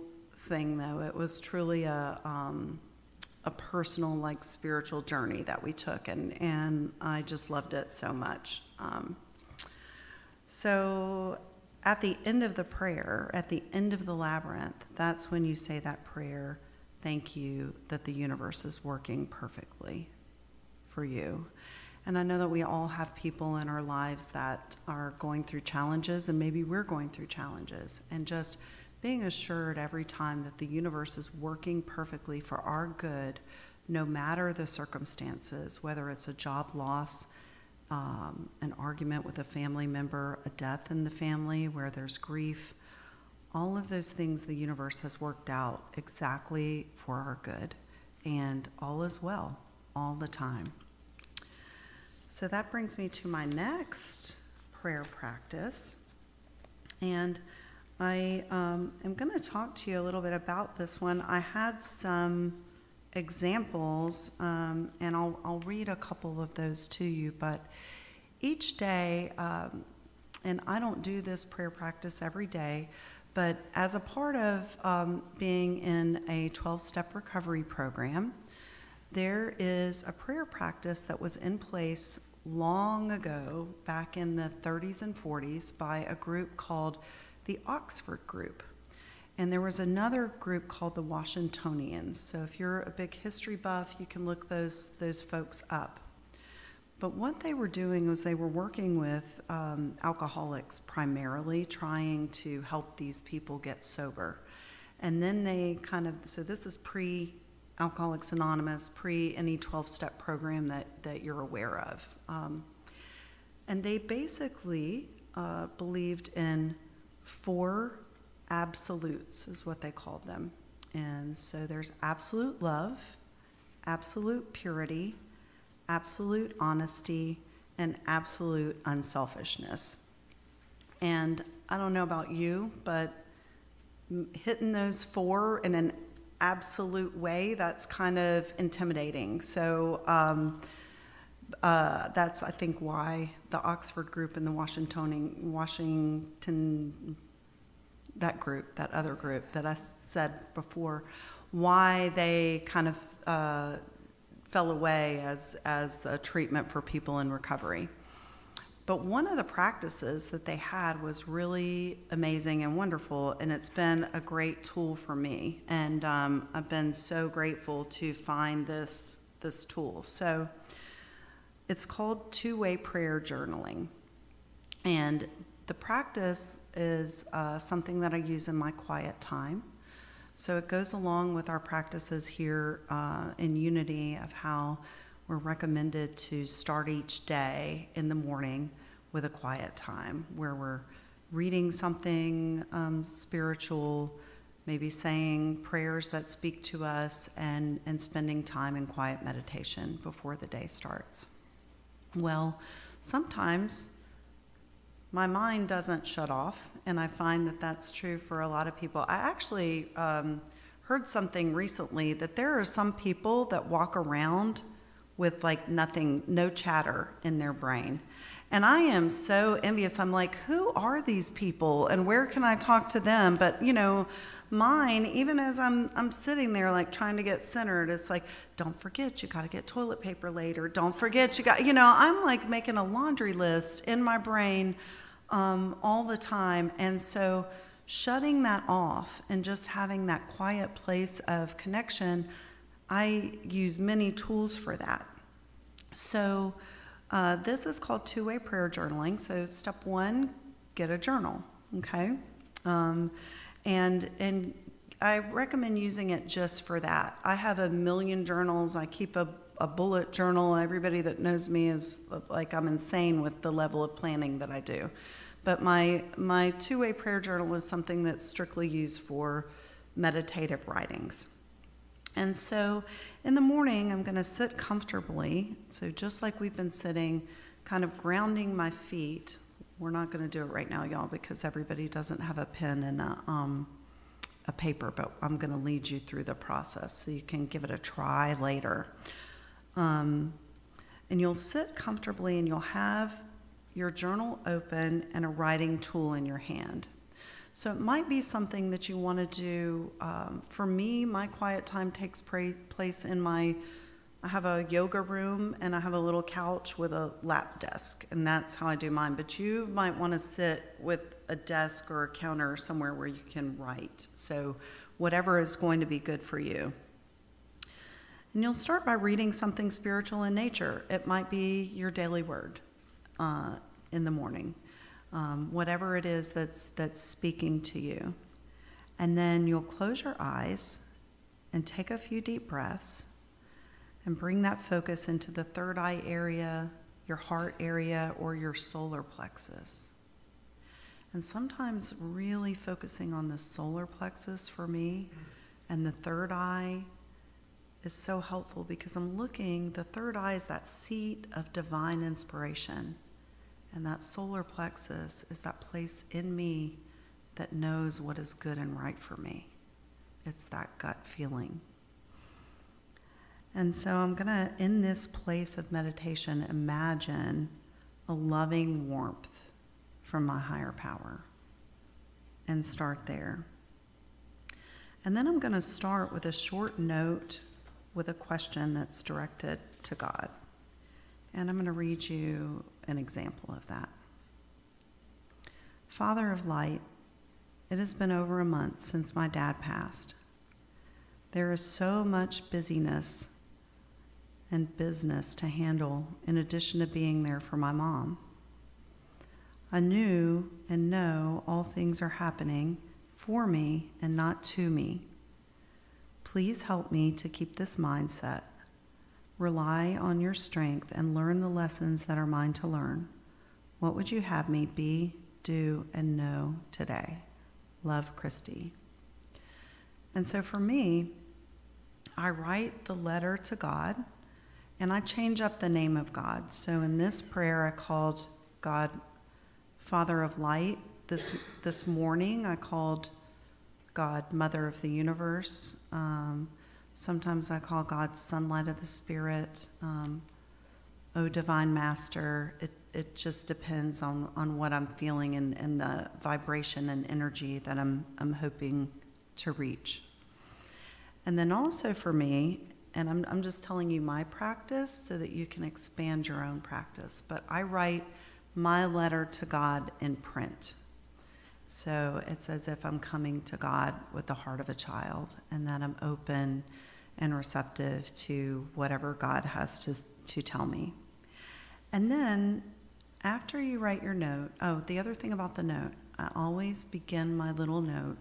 thing, though. It was truly a personal, like, spiritual journey that we took, and I just loved it so much. So at the end of the prayer, at the end of the labyrinth, that's when you say that prayer, thank you that the universe is working perfectly for you. And I know that we all have people in our lives that are going through challenges, and maybe we're going through challenges, and just being assured every time that the universe is working perfectly for our good, no matter the circumstances, whether it's a job loss, an argument with a family member, a death in the family where there's grief, all of those things the universe has worked out exactly for our good, and all is well all the time. So that brings me to my next prayer practice, and I am going to talk to you a little bit about this one. I had some examples, and I'll read a couple of those to you, but each day, and I don't do this prayer practice every day, but as a part of being in a 12-step recovery program, there is a prayer practice that was in place long ago, back in the 30s and 40s, by a group called the Oxford Group. And there was another group called the Washingtonians. So if you're a big history buff, you can look those folks up. But what they were doing was they were working with alcoholics primarily, trying to help these people get sober. And then they so this is pre-Alcoholics Anonymous, pre any 12-step program that you're aware of. And they basically believed in 4 absolutes, is what they called them. And so there's absolute love, absolute purity, absolute honesty, and absolute unselfishness. And I don't know about you, but hitting those 4 in an absolute way, that's kind of intimidating. So that's, I think, why the Oxford Group and the Washington, that other group that I said before, why they kind of fell away as a treatment for people in recovery. But one of the practices that they had was really amazing and wonderful, and it's been a great tool for me. And I've been so grateful to find this tool. So it's called two-way prayer journaling. And the practice is something that I use in my quiet time. So it goes along with our practices here in Unity of how we're recommended to start each day in the morning with a quiet time where we're reading something spiritual, maybe saying prayers that speak to us, and spending time in quiet meditation before the day starts. Well, sometimes my mind doesn't shut off, and I find that that's true for a lot of people. I actually heard something recently that there are some people that walk around with like nothing, no chatter in their brain. And I am so envious. I'm like, who are these people and where can I talk to them? But you know, mine, even as I'm sitting there like trying to get centered, it's like, don't forget you got to get toilet paper later. Don't forget you got, you know, I'm like making a laundry list in my brain all the time. And so shutting that off and just having that quiet place of connection, I use many tools for that. So this is called two-way prayer journaling. So step one, get a journal, okay? And I recommend using it just for that. I have a million journals. I keep a bullet journal. Everybody that knows me is like I'm insane with the level of planning that I do. But my two-way prayer journal is something that's strictly used for meditative writings. And so in the morning, I'm going to sit comfortably. So just like we've been sitting, kind of grounding my feet. We're not going to do it right now, y'all, because everybody doesn't have a pen and a paper, but I'm going to lead you through the process so you can give it a try later. And you'll sit comfortably and you'll have your journal open and a writing tool in your hand. So it might be something that you want to do. For me, my quiet time takes place in I have a yoga room and I have a little couch with a lap desk, and that's how I do mine. But you might want to sit with a desk or a counter somewhere where you can write. So whatever is going to be good for you. And you'll start by reading something spiritual in nature. It might be your daily word in the morning. Whatever it is that's speaking to you. And then you'll close your eyes and take a few deep breaths and bring that focus into the third eye area, your heart area, or your solar plexus. And sometimes really focusing on the solar plexus for me and the third eye is so helpful because the third eye is that seat of divine inspiration. And that solar plexus is that place in me that knows what is good and right for me. It's that gut feeling. And so I'm going to, in this place of meditation, imagine a loving warmth from my higher power and start there. And then I'm going to start with a short note with a question that's directed to God. And I'm going to read you an example of that. Father of light, it has been over a month since my dad passed. There is so much busyness and business to handle in addition to being there for my mom. I knew and know all things are happening for me and not to me. Please help me to keep this mindset. Rely on your strength and learn the lessons that are mine to learn. What would you have me be, do, and know today? Love, Christy. And so for me, I write the letter to God, and I change up the name of God. So in this prayer, I called God Father of Light. This morning, I called God Mother of the Universe. Sometimes I call God Sunlight of the Spirit, O Divine Master. It just depends on what I'm feeling and the vibration and energy that I'm hoping to reach. And then also for me, and I'm just telling you my practice so that you can expand your own practice, but I write my letter to God in print. So it's as if I'm coming to God with the heart of a child, and that I'm open and receptive to whatever God has to tell me. And then after you write your note, the other thing about the note, I always begin my little note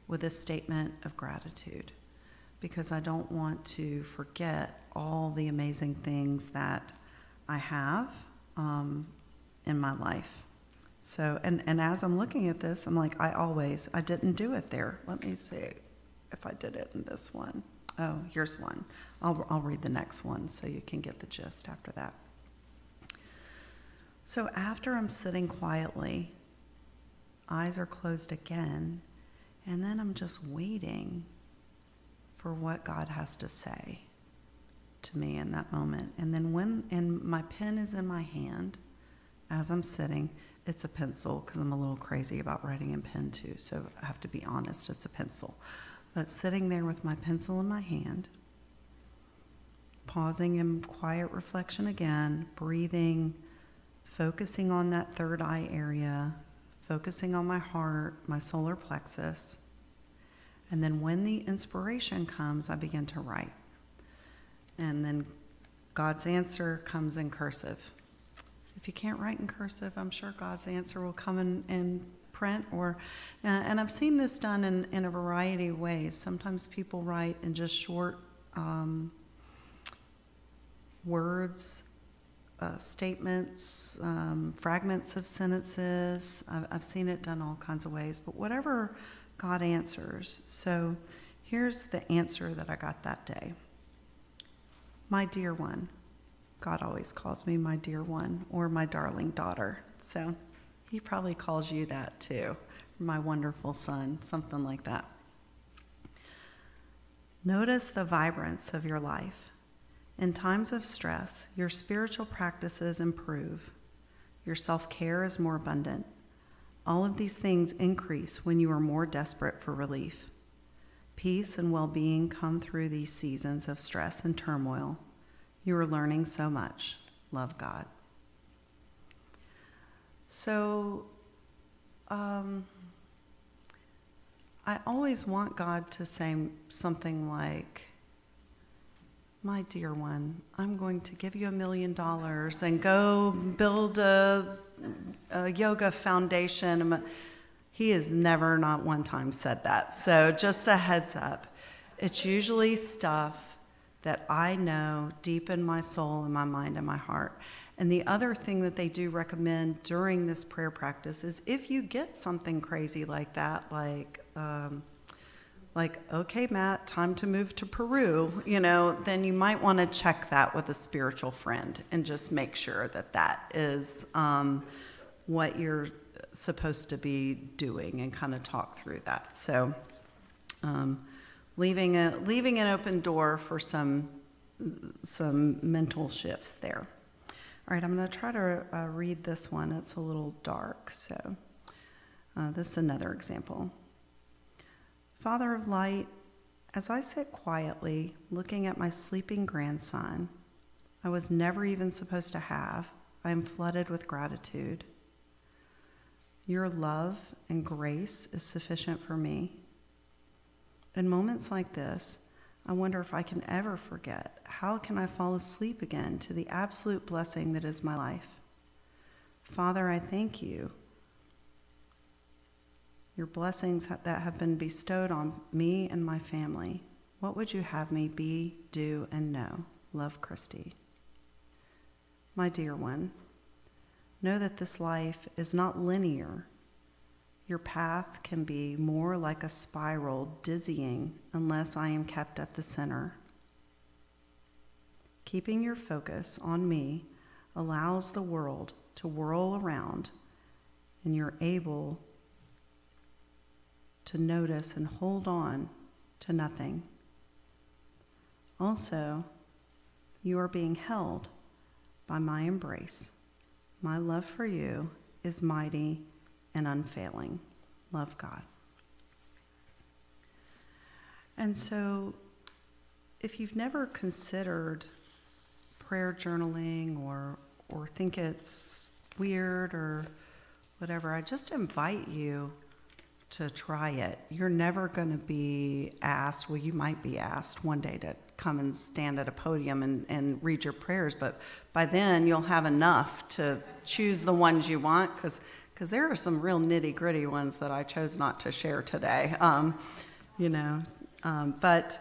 with a statement of gratitude, because I don't want to forget all the amazing things that I have in my life. So, and as I'm looking at this, I'm like, I didn't do it there. Let me see if I did it in this one. Oh, here's one. I'll read the next one so you can get the gist after that. So after I'm sitting quietly, eyes are closed again, and then I'm just waiting for what God has to say to me in that moment. And then and my pen is in my hand as I'm sitting. It's a pencil, because I'm a little crazy about writing in pen too, so I have to be honest, it's a pencil. But sitting there with my pencil in my hand, pausing in quiet reflection again, breathing, focusing on that third eye area, focusing on my heart, my solar plexus. And then when the inspiration comes, I begin to write. And then God's answer comes in cursive. If you can't write in cursive, I'm sure God's answer will come in print. And I've seen this done in a variety of ways. Sometimes people write in just short words, statements, fragments of sentences. I've seen it done all kinds of ways, but whatever God answers. So here's the answer that I got that day. My dear one. God always calls me my dear one, or my darling daughter. So he probably calls you that too, my wonderful son, something like that. Notice the vibrance of your life. In times of stress, your spiritual practices improve. Your self-care is more abundant. All of these things increase when you are more desperate for relief. Peace and well-being come through these seasons of stress and turmoil. You are learning so much. Love, God. So, I always want God to say something like, my dear one, I'm going to give you $1 million and go build a yoga foundation. He has never, not one time, said that. So just a heads up. It's usually stuff that I know deep in my soul and my mind and my heart. And the other thing that they do recommend during this prayer practice is if you get something crazy like that, like, okay, Matt, time to move to Peru, then you might want to check that with a spiritual friend and just make sure that that is what you're supposed to be doing, and kind of talk through that. So leaving an open door for some mental shifts there. All right, I'm going to try to read this one. It's a little dark, so this is another example. Father of light, as I sit quietly looking at my sleeping grandson I was never even supposed to have, I am flooded with gratitude. Your love and grace is sufficient for me. In moments like this, I wonder if I can ever forget. How can I fall asleep again to the absolute blessing that is my life? Father, I thank you. Your blessings that have been bestowed on me and my family. What would you have me be, do, and know? Love, Christy. My dear one, know that this life is not linear. Your path can be more like a spiral, dizzying, unless I am kept at the center. Keeping your focus on me allows the world to whirl around, and you're able to notice and hold on to nothing. Also, you are being held by my embrace. My love for you is mighty and unfailing. Love, God. And so, if you've never considered prayer journaling or think it's weird or whatever, I just invite you to try it. You're never going to be asked, well, you might be asked one day to come and stand at a podium and read your prayers, but by then you'll have enough to choose the ones you want, because there are some real nitty-gritty ones that I chose not to share today. But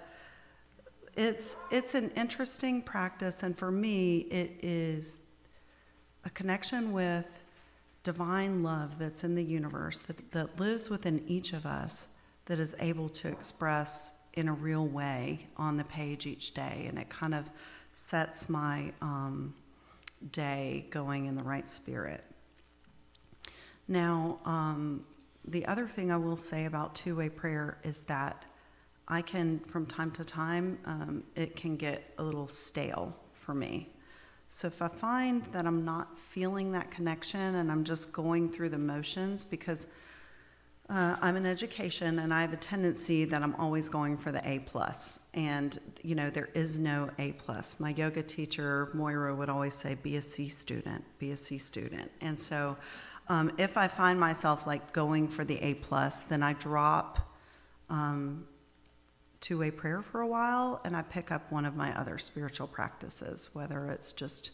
it's an interesting practice, and for me, it is a connection with divine love that's in the universe, that lives within each of us, that is able to express in a real way on the page each day, and it kind of sets my day going in the right spirit. Now, the other thing I will say about two-way prayer is that I can, from time to time, it can get a little stale for me. So if I find that I'm not feeling that connection and I'm just going through the motions, because I'm in education and I have a tendency that I'm always going for the A+. And, there is no A+. My yoga teacher, Moira, would always say, be a C student, be a C student. And so if I find myself like going for the A+, then I drop two-way prayer for a while, and I pick up one of my other spiritual practices, whether it's just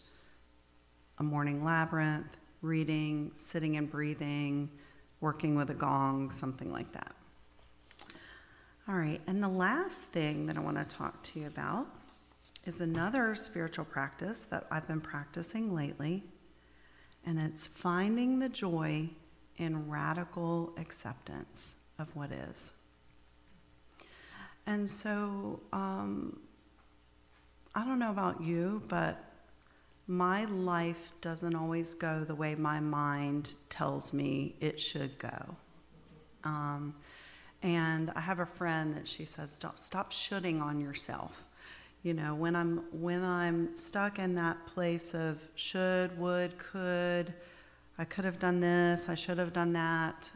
a morning labyrinth, reading, sitting and breathing, working with a gong, something like that. All right, and the last thing that I want to talk to you about is another spiritual practice that I've been practicing lately, and it's finding the joy in radical acceptance of what is. And so, I don't know about you, but my life doesn't always go the way my mind tells me it should go. And I have a friend that she says, stop shoulding on yourself. When I'm stuck in that place of should, would, could, I could have done this, I should have done that,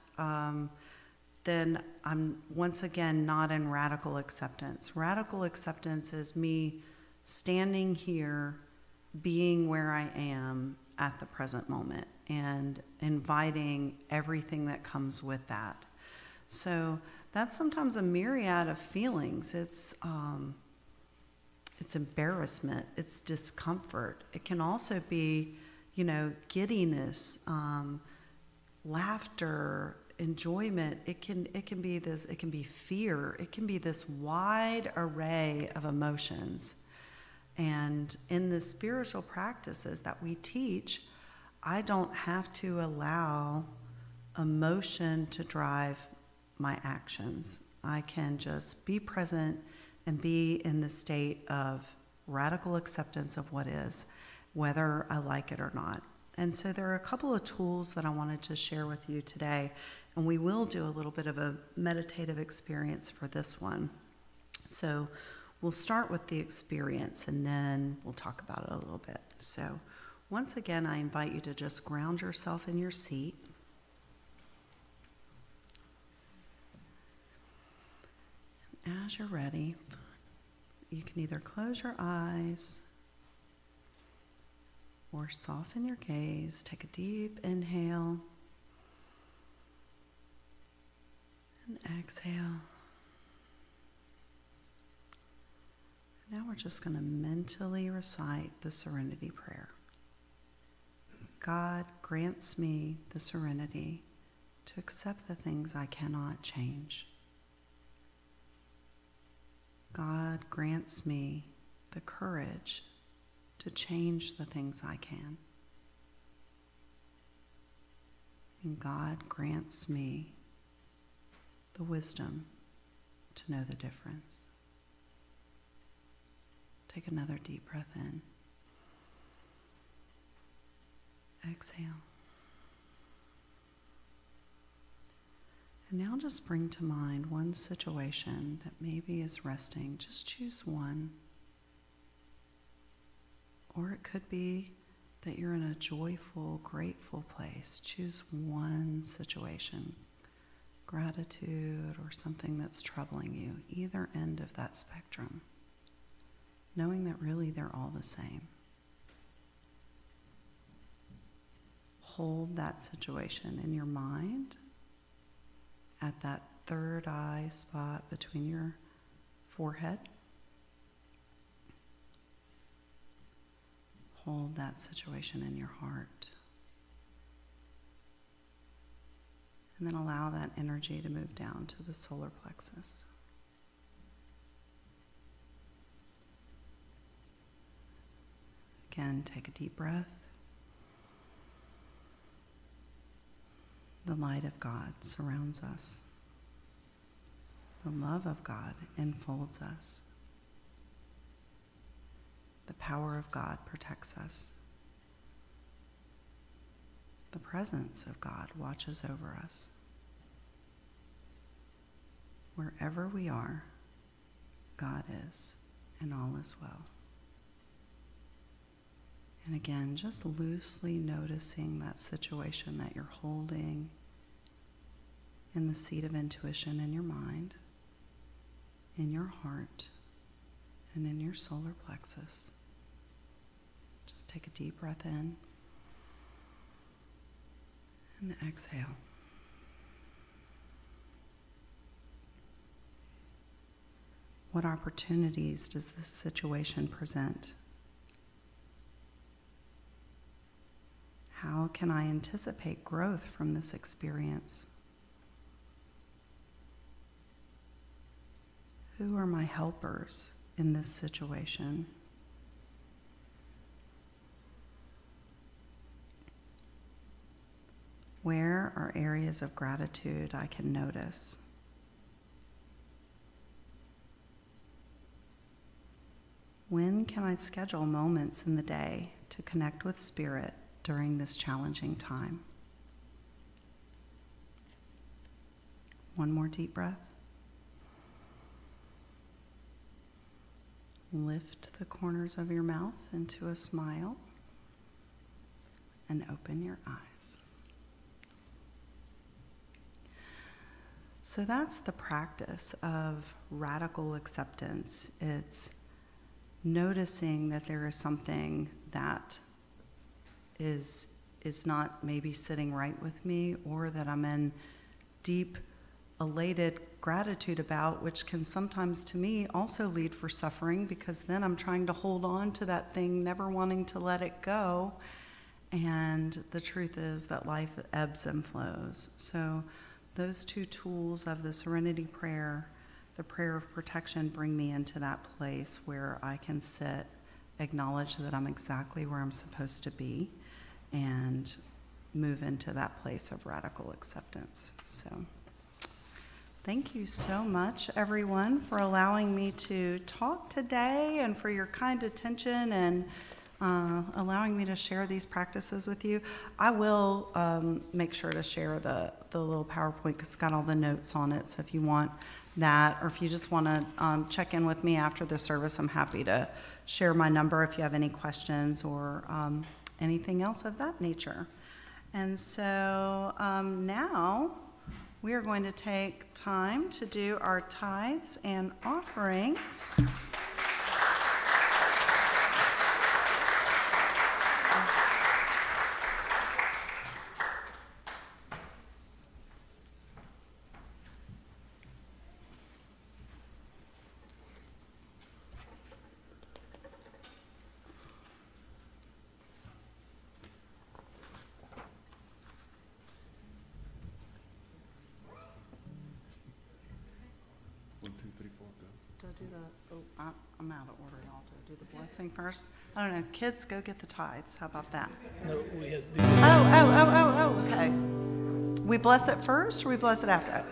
then I'm once again not in radical acceptance. Radical acceptance is me standing here, being where I am at the present moment, and inviting everything that comes with that. So that's sometimes a myriad of feelings. It's embarrassment, it's discomfort. It can also be, giddiness, laughter, enjoyment. It can be this, it can be fear, it can be this wide array of emotions. And in the spiritual practices that we teach, I don't have to allow emotion to drive my actions. I can just be present and be in the state of radical acceptance of what is, whether I like it or not. And so there are a couple of tools that I wanted to share with you today, and we will do a little bit of a meditative experience for this one. So we'll start with the experience, and then we'll talk about it a little bit. So once again, I invite you to just ground yourself in your seat. As you're ready, you can either close your eyes or soften your gaze. Take a deep inhale and exhale. Now we're just going to mentally recite the Serenity Prayer. God grants me the serenity to accept the things I cannot change. God grants me the courage to change the things I can. And God grants me the wisdom to know the difference. Take another deep breath in. Exhale. And now just bring to mind one situation that maybe is resting. Just choose one. Or it could be that you're in a joyful, grateful place. Choose one situation. Gratitude or something that's troubling you. Either end of that spectrum. Knowing that really they're all the same. hold that situation in your mind at that third eye spot between your forehead. Hold that situation in your heart. And then allow that energy to move down to the solar plexus. Again, take a deep breath. The light of God surrounds us. The love of God enfolds us. The power of God protects us. The presence of God watches over us. Wherever we are, God is, and all is well. And again, just loosely noticing that situation that you're holding in the seat of intuition in your mind, in your heart, and in your solar plexus. Just take a deep breath in and exhale. What opportunities does this situation present? How can I anticipate growth from this experience? Who are my helpers in this situation? Where are areas of gratitude I can notice? When can I schedule moments in the day to connect with Spirit during this challenging time? One more deep breath. Lift the corners of your mouth into a smile and open your eyes. So that's the practice of radical acceptance. It's noticing that there is something that is not maybe sitting right with me, or that I'm in deep, elated gratitude about, which can sometimes to me also lead for suffering, because then I'm trying to hold on to that thing, never wanting to let it go. And the truth is that life ebbs and flows. So those two tools of the Serenity Prayer, the prayer of protection, bring me into that place where I can sit, acknowledge that I'm exactly where I'm supposed to be, and move into that place of radical acceptance. So thank you so much, everyone, for allowing me to talk today, and for your kind attention, and allowing me to share these practices with you. I will make sure to share the little PowerPoint, because it's got all the notes on it. So if you want that, or if you just want to check in with me after the service, I'm happy to share my number if you have any questions or anything else of that nature. And so now we are going to take time to do our tithes and offerings. I'm out of order, y'all. Do the blessing first. I don't know. Kids, go get the tithes. How about that? No, we had to do Okay. We bless it first, or we bless it after?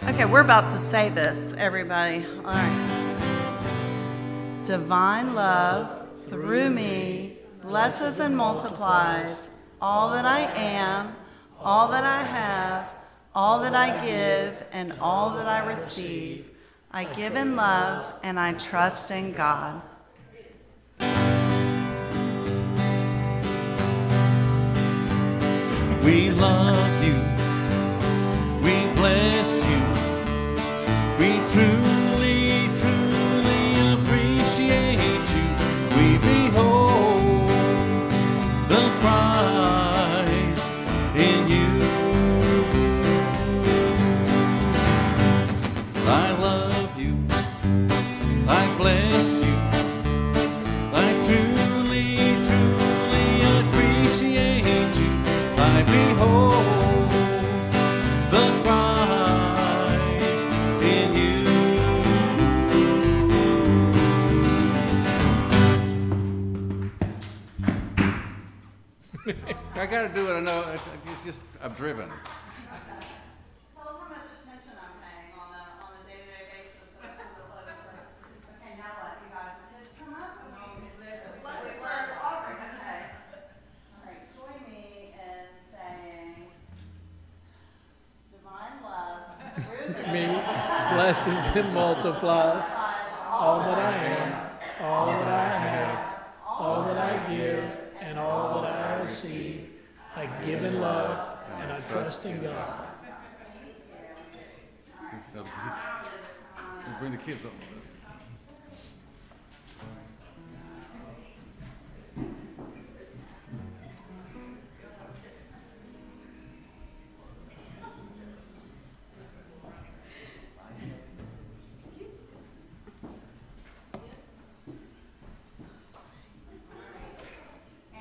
Okay, we're about to say this, everybody. All right. Divine love through me blesses and multiplies all that I am, all that I have, all that I give, and all that I receive. I give in love, and I trust in God. We love you. We bless you. We truly, truly appreciate you. We behold I got to do it. I know. It's just I'm driven. Tell us how much attention I'm paying on a day-to-day basis. So that's what the photo says. Okay, now what, you guys? The kids come up. Let's start the offering. Okay. All right, join me in saying, divine love, rooted Me blesses and multiplies all that I am, all that I have, all that I give, and all that I receive. I give in love, and I trust in God. Bring the kids up.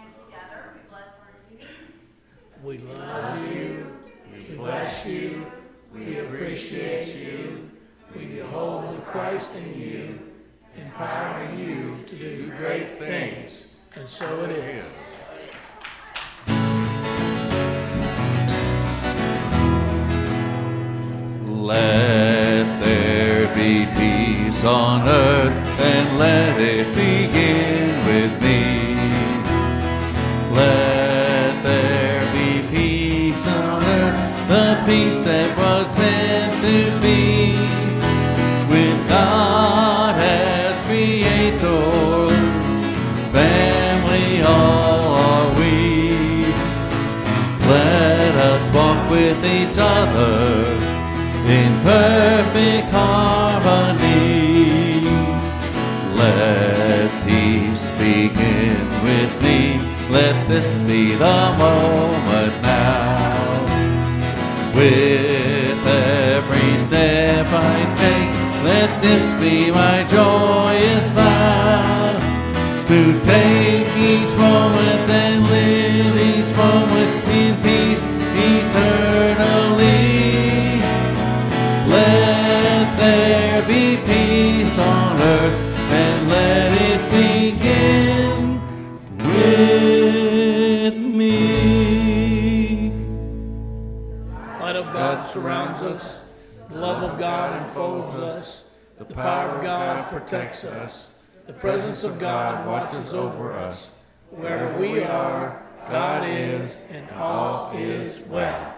and together we bless you. We love you, we bless you, we appreciate you, we behold the Christ in you, empowering you to do great things. And so it is. Let there be peace on earth, and let it begin with me. Let there be peace on earth, the peace that was meant to be. With God as creator, family all are we. Let us walk with each other in perfect harmony. Let peace begin with me. Let this be the moment now. With every step I take, let this be my joyous vow. To take each moment and live each moment in peace eternally. Let there be peace on earth, and let it begin with me. Light of God surrounds us, the love of God enfolds us, the power of God protects us, the presence of God watches over us. Wherever we are, God is, and all is well.